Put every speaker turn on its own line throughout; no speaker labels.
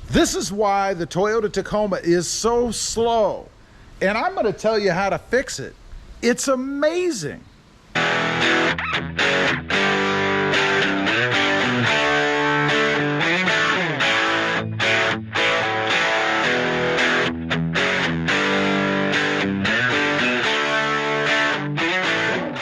This is why the Toyota Tacoma is so slow. And I'm going to tell you how to fix it. It's amazing.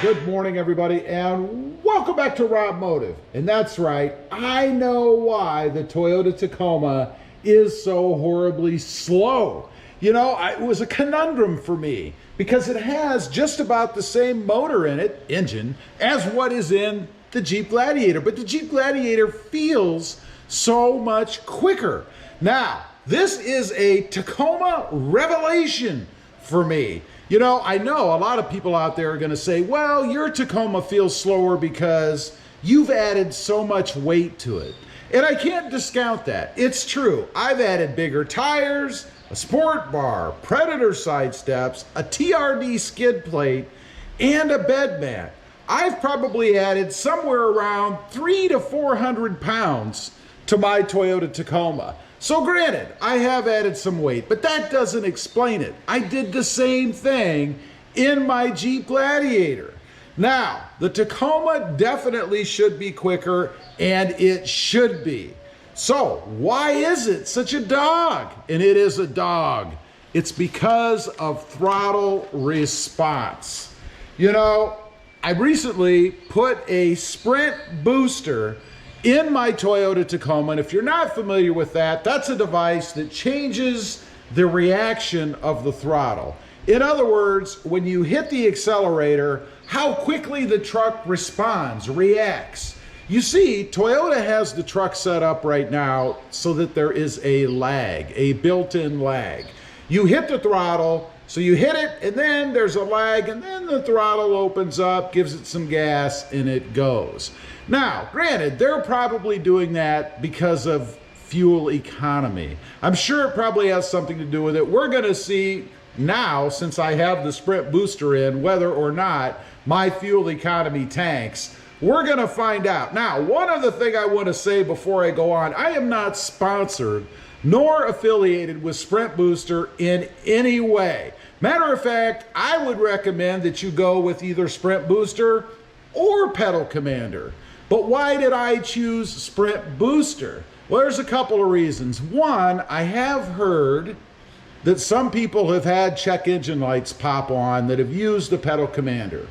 Good morning, everybody, and welcome back to RobMotive. And that's right, I know why the Toyota Tacoma is so horribly slow. You know, it was a conundrum for me because it has just about the same motor in it, engine, as what is in the Jeep Gladiator. But the Jeep Gladiator feels so much quicker. Now, this is a Tacoma revelation for me. You know a lot of people out there are going to say, well, your Tacoma feels slower because you've added so much weight to it. And I can't discount that. It's true. I've added bigger tires, a sport bar, Predator side steps, a TRD skid plate, and a bed mat. I've probably added somewhere around 300 to 400 pounds to my Toyota Tacoma. So granted, I have added some weight, but that doesn't explain it. I did the same thing in my Jeep Gladiator. Now, the Tacoma definitely should be quicker, and it should be. So, why is it such a dog? And it is a dog. It's because of throttle response. You know, I recently put a sprint booster in my Toyota Tacoma, and if you're not familiar with that, that's a device that changes the reaction of the throttle. In other words, when you hit the accelerator, how quickly the truck responds, reacts. You see, Toyota has the truck set up right now so that there is a lag, a built-in lag. You hit the throttle, so you hit it, and then there's a lag, and then the throttle opens up, gives it some gas, and it goes. Now, granted, they're probably doing that because of fuel economy. I'm sure it probably has something to do with it. We're going to see now, since I have the Sprint booster in, whether or not my fuel economy tanks. We're going to find out. Now, one other thing I want to say before I go on, I am not sponsored nor affiliated with Sprint Booster in any way. Matter of fact, I would recommend that you go with either Sprint Booster or Pedal Commander. But why did I choose Sprint Booster? Well, there's a couple of reasons. One, I have heard that some people have had check engine lights pop on that have used the Pedal Commander.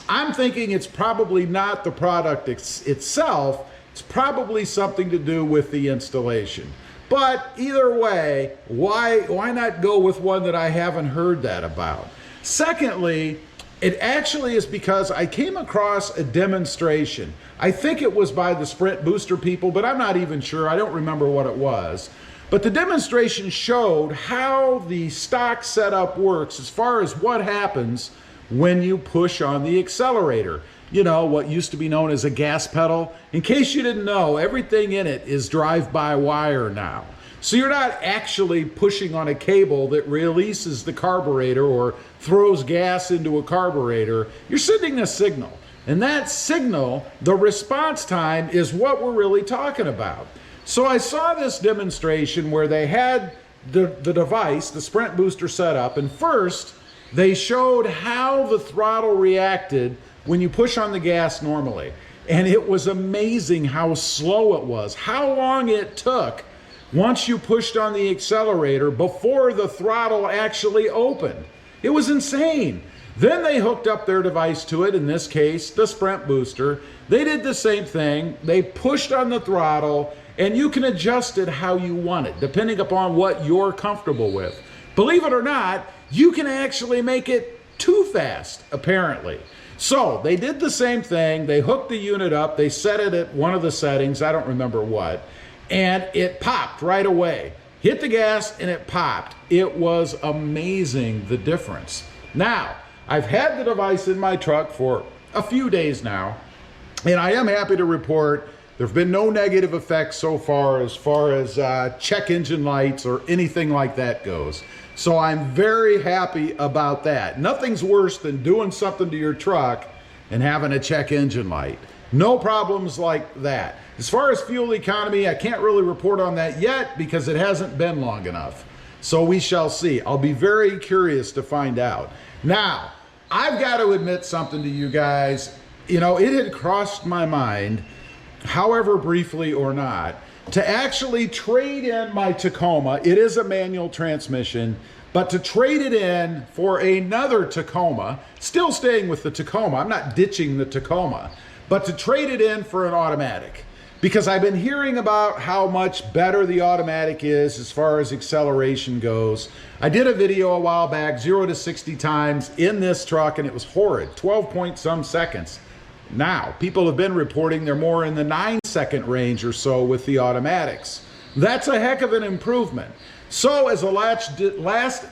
I'm thinking it's probably not the product itself. It's probably something to do with the installation. But either way, why not go with one that I haven't heard that about? Secondly, it actually is because I came across a demonstration. I think it was by the Sprint Booster people, but I'm not even sure. I don't remember what it was. But the demonstration showed how the stock setup works as far as what happens when you push on the accelerator. You know, what used to be known as a gas pedal. In case you didn't know, everything in it is drive-by-wire now. So you're not actually pushing on a cable that releases the carburetor or throws gas into a carburetor. You're sending a signal. And that signal, the response time, is what we're really talking about. So I saw this demonstration where they had the device, the Sprint Booster set up, and first they showed how the throttle reacted when you push on the gas normally. And it was amazing how slow it was, how long it took once you pushed on the accelerator before the throttle actually opened. It was insane. Then they hooked up their device to it, in this case, the Sprint Booster. They did the same thing. They pushed on the throttle, and you can adjust it how you want it, depending upon what you're comfortable with. Believe it or not, you can actually make it too fast, apparently. So they did the same thing. They hooked the unit up. They set it at one of the settings, I don't remember what, and it popped right away. Hit the gas and it popped. It was amazing, the difference. Now, I've had the device in my truck for a few days now, and I am happy to report there have been no negative effects so far as check engine lights or anything like that goes. So I'm very happy about that. Nothing's worse than doing something to your truck and having a check engine light. No problems like that. As far as fuel economy, I can't really report on that yet because it hasn't been long enough. So we shall see. I'll be very curious to find out. Now, I've got to admit something to you guys. You know, it had crossed my mind, however briefly or not, to actually trade in my Tacoma. It is a manual transmission, but to trade it in for another Tacoma, still staying with the Tacoma, I'm not ditching the Tacoma, but to trade it in for an automatic. Because I've been hearing about how much better the automatic is as far as acceleration goes. I did a video a while back, 0 to 60 times in this truck, and it was horrid, 12 point some seconds. Now, people have been reporting they're more in the 9-second range or so with the automatics. That's a heck of an improvement. So as a last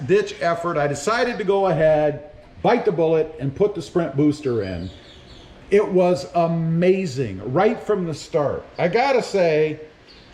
ditch effort, I decided to go ahead, bite the bullet, and put the Sprint booster in. It was amazing right from the start. I gotta say,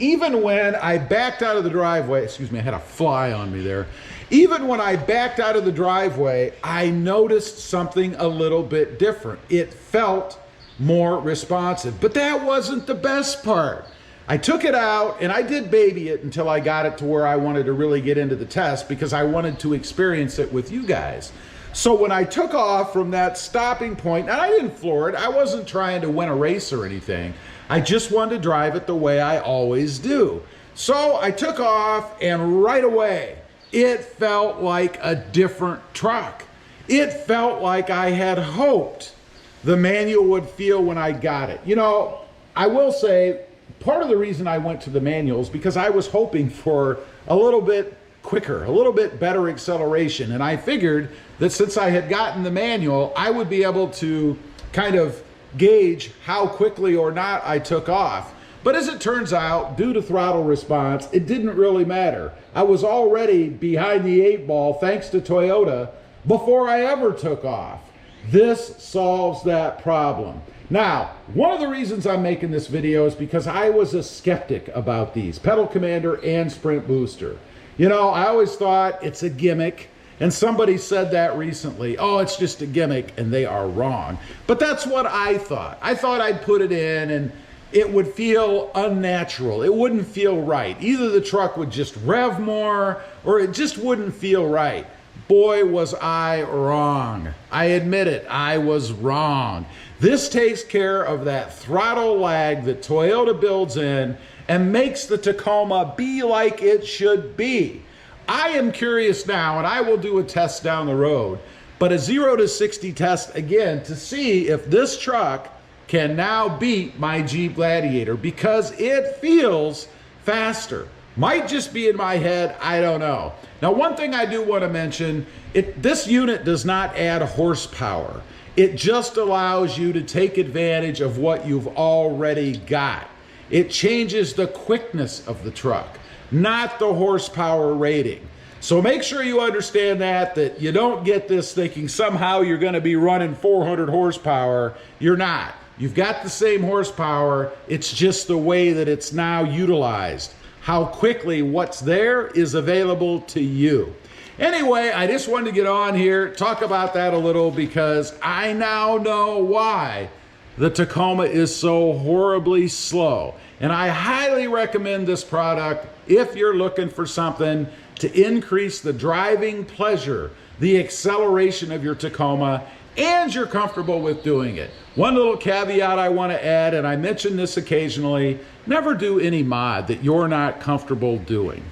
even when I backed out of the driveway, excuse me, I had a fly on me there. Even when I backed out of the driveway, I noticed something a little bit different. It felt more responsive, but that wasn't the best part. I took it out and I did baby it until I got it to where I wanted to really get into the test because I wanted to experience it with you guys. So when I took off from that stopping point, and I didn't floor it, I wasn't trying to win a race or anything. I just wanted to drive it the way I always do. So I took off, and right away, it felt like a different truck. It felt like I had hoped the manual would feel when I got it. You know, I will say, part of the reason I went to the manual is because I was hoping for a little bit quicker, a little bit better acceleration. And I figured that since I had gotten the manual, I would be able to kind of gauge how quickly or not I took off. But as it turns out, due to throttle response, it didn't really matter. I was already behind the 8 ball, thanks to Toyota, before I ever took off. This solves that problem. Now, one of the reasons I'm making this video is because I was a skeptic about these, Pedal Commander and Sprint Booster. You know, I always thought it's a gimmick, and somebody said that recently, oh, it's just a gimmick, and they are wrong. But that's what I thought. I thought I'd put it in and it would feel unnatural. It wouldn't feel right. Either the truck would just rev more or it just wouldn't feel right. Boy, was I wrong. I admit it, I was wrong. This takes care of that throttle lag that Toyota builds in and makes the Tacoma be like it should be. I am curious now, and I will do a test down the road, but a 0 to 60 test again to see if this truck can now beat my Jeep Gladiator because it feels faster. Might just be in my head, I don't know. Now, one thing I do want to mention, this unit does not add horsepower. It just allows you to take advantage of what you've already got. It changes the quickness of the truck, not the horsepower rating. So make sure you understand that you don't get this thinking somehow you're going to be running 400 horsepower. You're not. You've got the same horsepower. It's just the way that it's now utilized. How quickly what's there is available to you. Anyway, I just wanted to get on here, talk about that a little because I now know why the Tacoma is so horribly slow. And I highly recommend this product if you're looking for something to increase the driving pleasure, the acceleration of your Tacoma, and you're comfortable with doing it. One little caveat I want to add, and I mention this occasionally, never do any mod that you're not comfortable doing.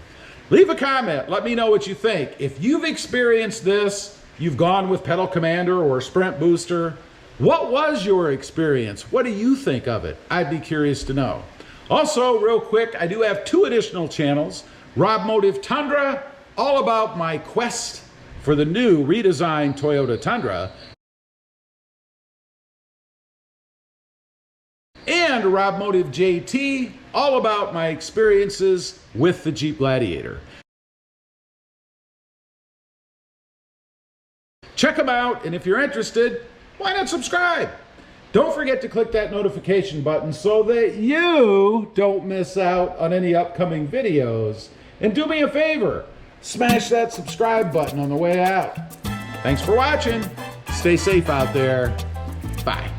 Leave a comment, let me know what you think. If you've experienced this, you've gone with Pedal Commander or Sprint Booster, what was your experience? What do you think of it? I'd be curious to know. Also, real quick, I do have 2 additional channels. RobMotive Tundra, all about my quest for the new redesigned Toyota Tundra. And RobMotive JT, all about my experiences with the Jeep Gladiator. Check them out, and if you're interested, why not subscribe? Don't forget to click that notification button so that you don't miss out on any upcoming videos. And do me a favor, smash that subscribe button on the way out. Thanks for watching. Stay safe out there. Bye.